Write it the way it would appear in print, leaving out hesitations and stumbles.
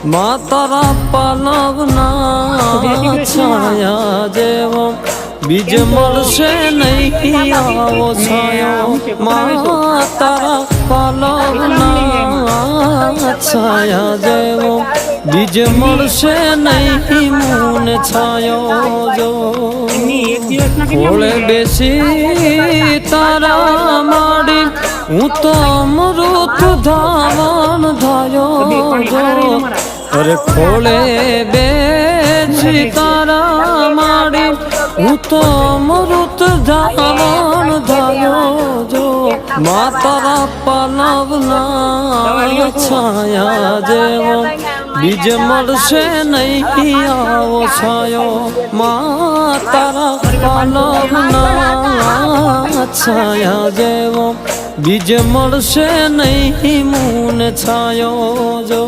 માં તારા પાલવના છાયા જેવો બીજ મળશે નહીં આવો છાયો માં તારા પાલવના છાયા જેવો બીજ મળશે નહીં મૂન છાયો જો ખોળે બેસી તારા માડી હું તો અમૃત ધાવન ધાયો જો અરે ખોળે બેસી તારા માડી હું તો અમૃત ધાવન ધાયો જો મા તારા પાલવના છાયા જેવો બીજ મળશે નહીં આવો છાયો મા તારા પાલવના છાયા જેવો બીજ મળશે નહીં મૂન છાયો જો